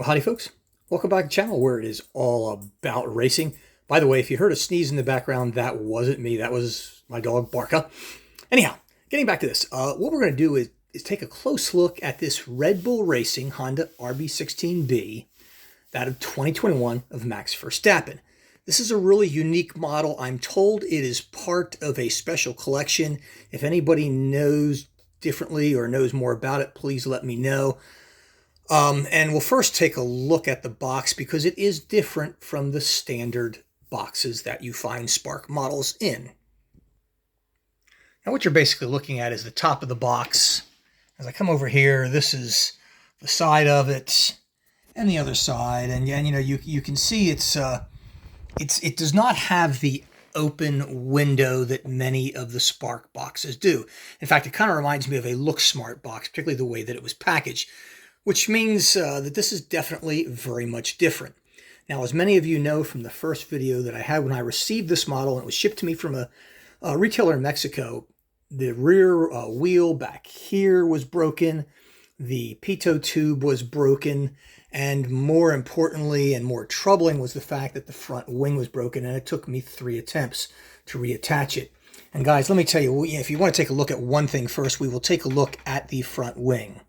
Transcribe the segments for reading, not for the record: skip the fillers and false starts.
Well, howdy folks. Welcome back to the channel where it is all about racing. By the way, if you heard a sneeze in the background, that wasn't me. That was my dog, Barca. Anyhow, getting back to this, what we're going to do is take a close look at this Red Bull Racing Honda RB16B, that of 2021 of Max Verstappen. This is a really unique model. I'm told it is part of a special collection. If anybody knows differently or knows more about it, please let me know. And we'll first take a look at the box because it is different from the standard boxes that you find Spark models in. Now what you're basically looking at is the top of the box. As I come over here, this is the side of it and the other side. And you know, you can see it does not have the open window that many of the Spark boxes do. In fact, it kind of reminds me of a Look Smart box, particularly the way that it was packaged, which means that this is definitely very much different. Now, as many of you know from the first video that I had when I received this model and it was shipped to me from a retailer in Mexico, the rear wheel back here was broken, the pitot tube was broken, and more importantly and more troubling was the fact that the front wing was broken, and it took me 3 attempts to reattach it. And guys, let me tell you, if you want to take a look at one thing first, we will take a look at the front wing.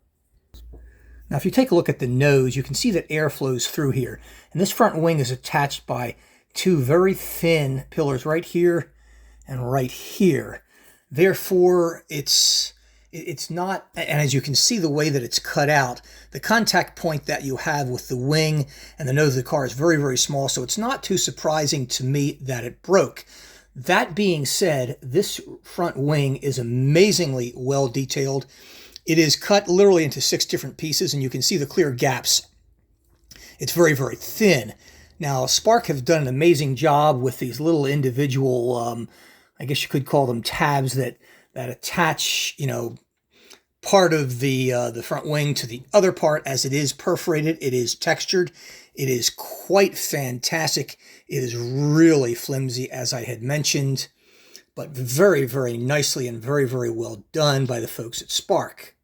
Now, if you take a look at the nose, you can see that air flows through here. And this front wing is attached by 2 very thin pillars right here and right here. Therefore, it's not, and as you can see the way that it's cut out, the contact point that you have with the wing and the nose of the car is very, very small. So it's not too surprising to me that it broke. That being said, this front wing is amazingly well detailed. It is cut literally into 6 different pieces, and you can see the clear gaps. It's very, very thin. Now, Spark have done an amazing job with these little individual, I guess you could call them tabs that attach, you know, part of the front wing to the other part. As it is perforated, it is textured. It is quite fantastic. It is really flimsy, as I had mentioned, but very, very nicely and very, very well done by the folks at Spark.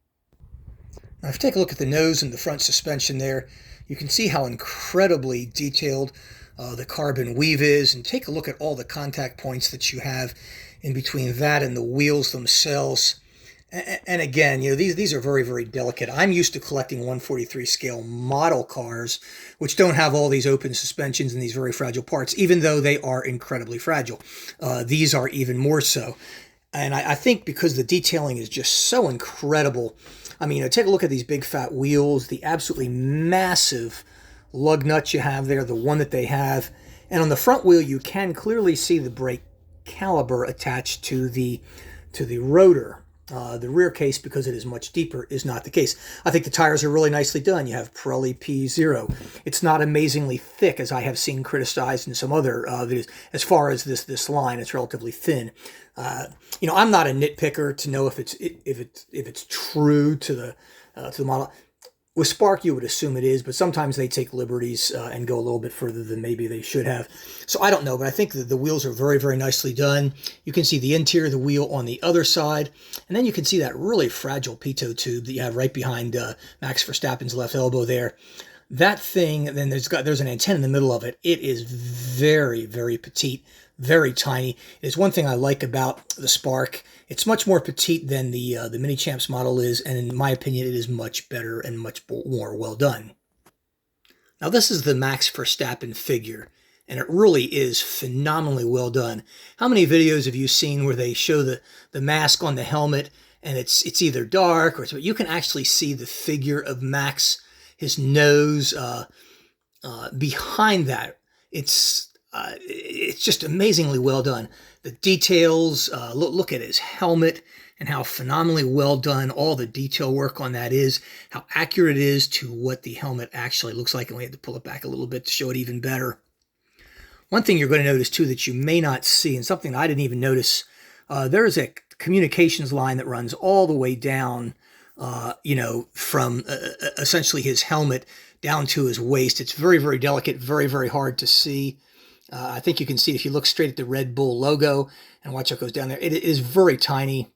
Now, if you take a look at the nose and the front suspension there, you can see how incredibly detailed the carbon weave is, and take a look at all the contact points that you have in between that and the wheels themselves. And again, you know, these are very, very delicate. I'm used to collecting 143 scale model cars, which don't have all these open suspensions and these very fragile parts, even though they are incredibly fragile. These are even more so. And I think because the detailing is just so incredible. I mean, you know, take a look at these big fat wheels, the absolutely massive lug nuts you have there, the one that they have. And on the front wheel, you can clearly see the brake caliper attached to the rotor. The rear case, because it is much deeper, is not the case. I think the tires are really nicely done. You have Pirelli P0. It's not amazingly thick, as I have seen criticized in some other videos. As far as this line, it's relatively thin. You know, I'm not a nitpicker to know if it's true to the model. With Spark, you would assume it is, but sometimes they take liberties and go a little bit further than maybe they should have. So I don't know, but I think that the wheels are very, very nicely done. You can see the interior of the wheel on the other side, and then you can see that really fragile pitot tube that you have right behind Max Verstappen's left elbow there. That thing, then there's an antenna in the middle of it. It is very, very petite, very tiny. It's one thing I like about the Spark. It's much more petite than the Mini Champs model is, and in my opinion, it is much better and much more well done. Now, this is the Max Verstappen figure, and it really is phenomenally well done. How many videos have you seen where they show the mask on the helmet, and it's either dark or you can actually see the figure of Max, his nose behind that. It's just amazingly well done. The details, look at his helmet and how phenomenally well done all the detail work on that is, how accurate it is to what the helmet actually looks like, and we had to pull it back a little bit to show it even better. One thing you're going to notice too that you may not see, and something I didn't even notice, there's a communications line that runs all the way down, you know, from essentially his helmet down to his waist. It's very, very delicate, very, very hard to see. I think you can see if you look straight at the Red Bull logo and watch how it goes down there. It is very tiny,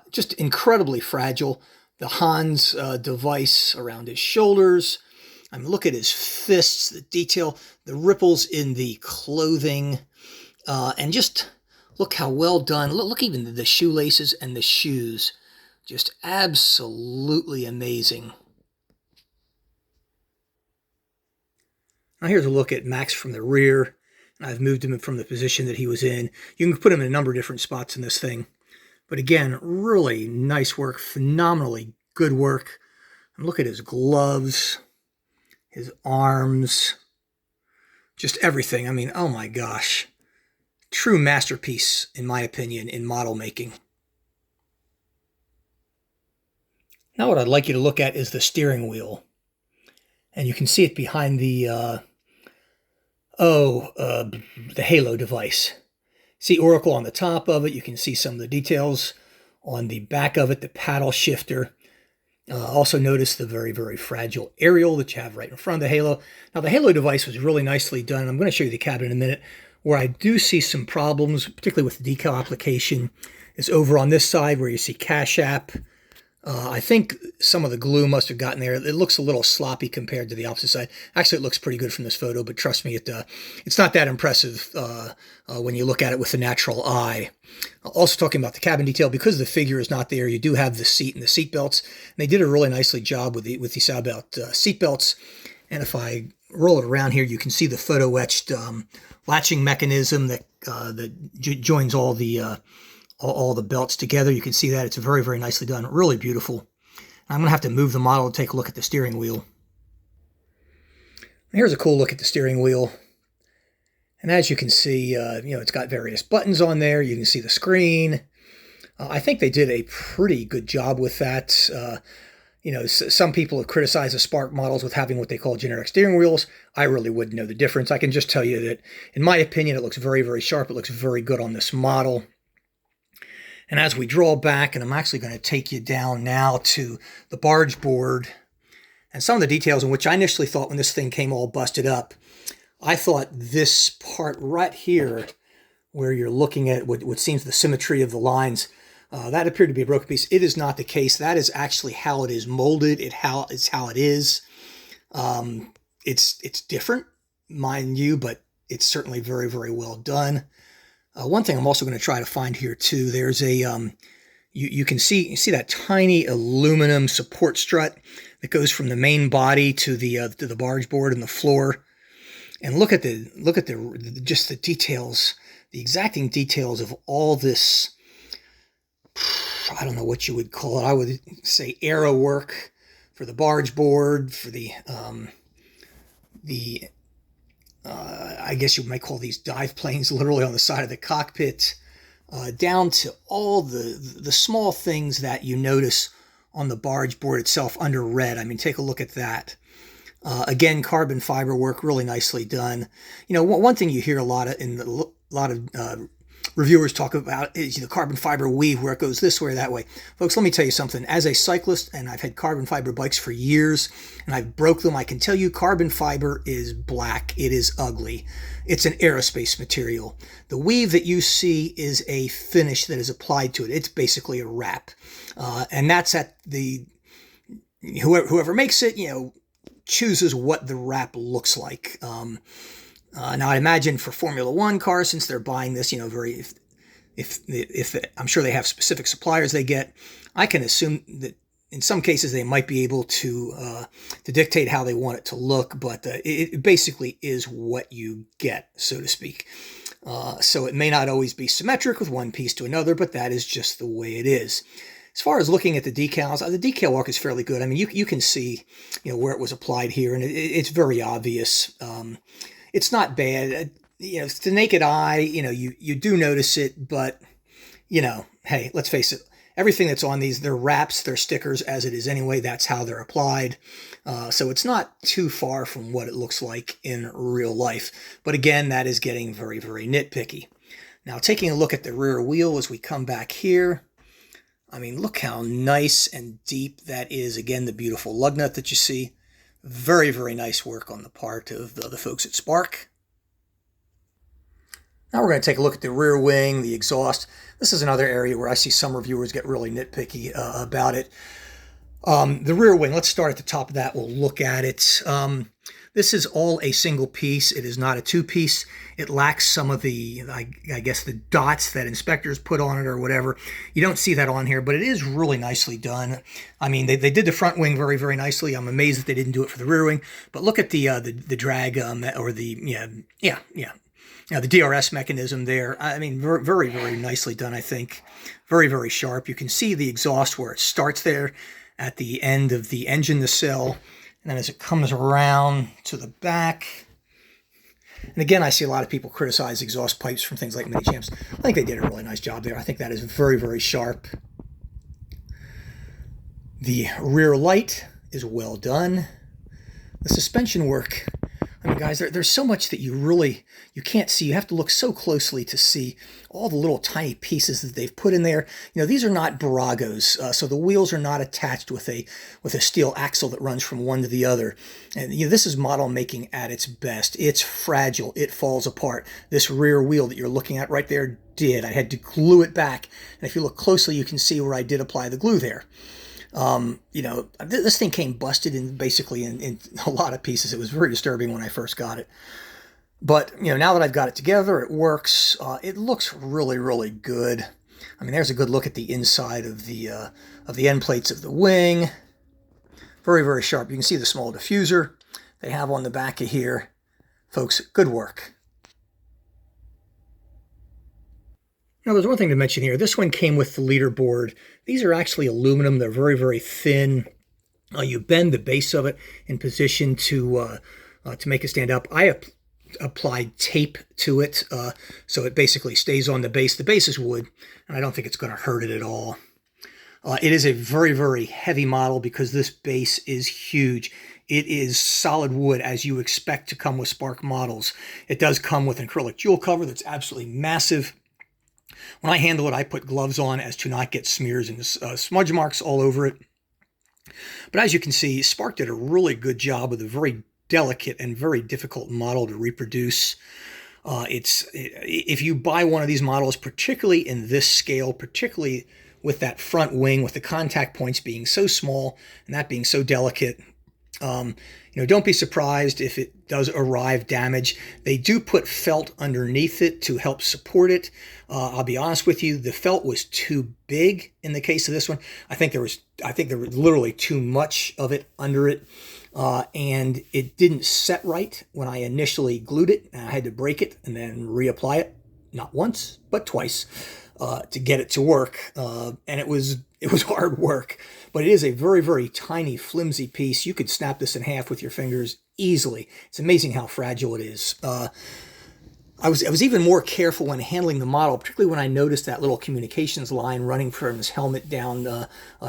just incredibly fragile. The Hans device around his shoulders. I mean, look at his fists, the detail, the ripples in the clothing, and just look how well done. Look even the shoelaces and the shoes. Just absolutely amazing. Now here's a look at Max from the rear. I've moved him from the position that he was in. You can put him in a number of different spots in this thing. But again, really nice work, phenomenally good work. And look at his gloves, his arms, just everything. I mean, oh my gosh. True masterpiece, in my opinion, in model making. Now what I'd like you to look at is the steering wheel. And you can see it behind the halo device. See Oracle on the top of it. You can see some of the details on the back of it, the paddle shifter. Also notice the very, very fragile aerial that you have right in front of the halo. Now the halo device was really nicely done. I'm going to show you the cabin in a minute. Where I do see some problems, particularly with the decal application, is over on this side where you see Cash App. I think some of the glue must have gotten there. It looks a little sloppy compared to the opposite side. Actually, it looks pretty good from this photo, but trust me, it's not that impressive when you look at it with the natural eye. Also talking about the cabin detail, because the figure is not there, you do have the seat and the seat belts. And they did a really nicely job with the Sauber seat belts. And if I roll it around here, you can see the photo etched latching mechanism that joins all the belts together. You can see that. It's very, very nicely done. Really beautiful. I'm going to have to move the model to take a look at the steering wheel. Here's a cool look at the steering wheel. And as you can see, it's got various buttons on there. You can see the screen. I think they did a pretty good job with that. Some people have criticized the Spark models with having what they call generic steering wheels. I really wouldn't know the difference. I can just tell you that, in my opinion, it looks very, very sharp. It looks very good on this model. And as we draw back, and I'm actually going to take you down now to the barge board and some of the details in which I initially thought when this thing came all busted up, I thought this part right here, where you're looking at what seems the symmetry of the lines, that appeared to be a broken piece. It is not the case. That is actually how it is molded. It's how it is. It's different, mind you, but it's certainly very, very well done. One thing I'm also going to try to find here too, there's a, you can see that tiny aluminum support strut that goes from the main body to the barge board and the floor. And look at just the details, the exacting details of all this. I don't know what you would call it. I would say arrow work for the barge board, for I guess you might call these dive planes, literally on the side of the cockpit, down to all the small things that you notice on the barge board itself under red. I mean, take a look at that. Again, carbon fiber work, really nicely done. One thing you hear a lot of reviewers talk about is the carbon fiber weave, where it goes this way or that way. Folks, let me tell you something. As a cyclist, and I've had carbon fiber bikes for years, and I've broke them, I can tell you carbon fiber is black. It is ugly. It's an aerospace material. The weave that you see is a finish that is applied to it. It's basically a wrap. And that's at whoever makes it, chooses what the wrap looks like. Now, I imagine for Formula One cars, since they're buying this, if I'm sure they have specific suppliers they get, I can assume that in some cases they might be able to dictate how they want it to look, but it basically is what you get, so to speak. So it may not always be symmetric with one piece to another, but that is just the way it is. As far as looking at the decals, the decal work is fairly good. I mean, you can see, where it was applied here, and it's very obvious. It's not bad. To the naked eye, you do notice it, but, hey, let's face it. Everything that's on these, they're wraps, they're stickers as it is anyway. That's how they're applied. So it's not too far from what it looks like in real life. But again, that is getting very, very nitpicky. Now, taking a look at the rear wheel as we come back here, I mean, look how nice and deep that is. Again, the beautiful lug nut that you see. Very, very nice work on the part of the folks at Spark. Now we're going to take a look at the rear wing, the exhaust. This is another area where I see some reviewers get really nitpicky about it. The rear wing, let's start at the top of that. We'll look at it. This is all a single piece. It is not a two-piece. It lacks some of the, I guess, the dots that inspectors put on it or whatever. You don't see that on here, but it is really nicely done. I mean, they did the front wing very, very nicely. I'm amazed that they didn't do it for the rear wing. But look at the drag or the DRS mechanism there. I mean, very, very, very nicely done, I think. Very, very sharp. You can see the exhaust where it starts there at the end of the engine nacelle, and then as it comes around to the back. And again, I see a lot of people criticize exhaust pipes from things like Mini Champs. I think they did a really nice job there. I think that is very, very sharp. The rear light is well done. The suspension work, I mean, guys, there's so much that you can't see. You have to look so closely to see all the little tiny pieces that they've put in there. You know, these are not Baragos, so the wheels are not attached with a steel axle that runs from one to the other. And you know, this is model making at its best. It's fragile. It falls apart. This rear wheel that you're looking at right there did. I had to glue it back. And if you look closely, you can see where I did apply the glue there. You know, this thing came busted in basically in a lot of pieces. It was very disturbing when I first got it. But, you know, now that I've got it together, it works. It looks really, really good. I mean, there's a good look at the inside of the end plates of the wing. Very, very sharp. You can see the small diffuser they have on the back of here. Folks, good work. Now, there's one thing to mention here. This one came with the leaderboard. These are actually aluminum. They're very, very thin. You bend the base of it in position to make it stand up. I applied tape to it, so it basically stays on the base. The base is wood, and I don't think it's going to hurt it at all. It is a very, very heavy model because this base is huge. It is solid wood, as you expect to come with Spark models. It does come with an acrylic jewel cover that's absolutely massive. When I handle it, I put gloves on as to not get smears and smudge marks all over it. But as you can see, Spark did a really good job with a very delicate and very difficult model to reproduce. If you buy one of these models, particularly in this scale, particularly with that front wing, with the contact points being so small and that being so delicate, you know, don't be surprised if it does arrive damaged. They do put felt underneath it to help support it. I'll be honest with you, the felt was too big in the case of this one. I think there was literally too much of it under it, and it didn't set right when I initially glued it. And I had to break it and then reapply it, not once but twice, to get it to work. And it was hard work. But it is a very, very tiny, flimsy piece. You could snap this in half with your fingers easily. It's amazing how fragile it is. I was even more careful when handling the model, particularly when I noticed that little communications line running from his helmet down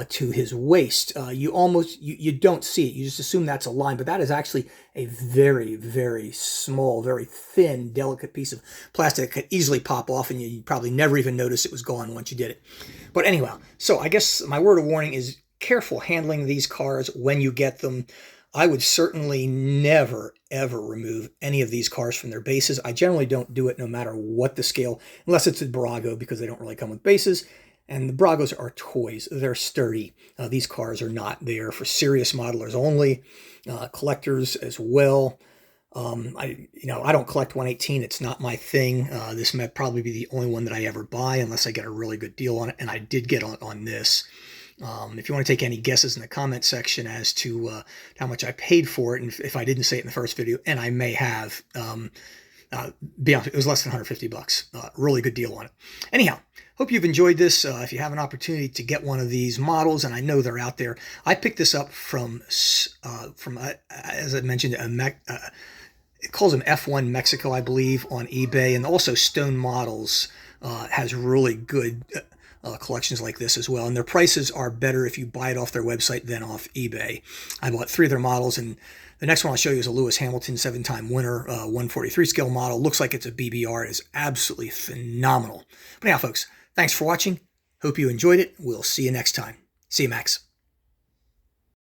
to his waist. You don't see it. You just assume that's a line, but that is actually a very, very small, very thin, delicate piece of plastic that could easily pop off, and you'd probably never even notice it was gone once you did it. But anyway, so I guess my word of warning is careful handling these cars when you get them. I would certainly never, ever remove any of these cars from their bases. I generally don't do it no matter what the scale, unless it's a Barago, because they don't really come with bases. And the Baragos are toys. They're sturdy. These cars are not. They are for serious modelers only, collectors as well. I don't collect 118. It's not my thing. This might probably be the only one that I ever buy unless I get a really good deal on it. And I did get on this. If you want to take any guesses in the comment section as to how much I paid for it, and if I didn't say it in the first video, and I may have, be honest, it was less than $150. Really good deal on it. Anyhow, hope you've enjoyed this. If you have an opportunity to get one of these models, and I know they're out there, I picked this up from as I mentioned, it calls them F1 Mexico, I believe, on eBay, and also Stone Models has really good collections like this as well, and their prices are better if you buy it off their website than off eBay. I bought 3 of their models, and the next one I'll show you is a Lewis Hamilton 7-time winner, 143 scale model. Looks like it's a BBR. It is absolutely phenomenal. But anyhow, folks, thanks for watching. Hope you enjoyed it. We'll see you next time. See you, Max.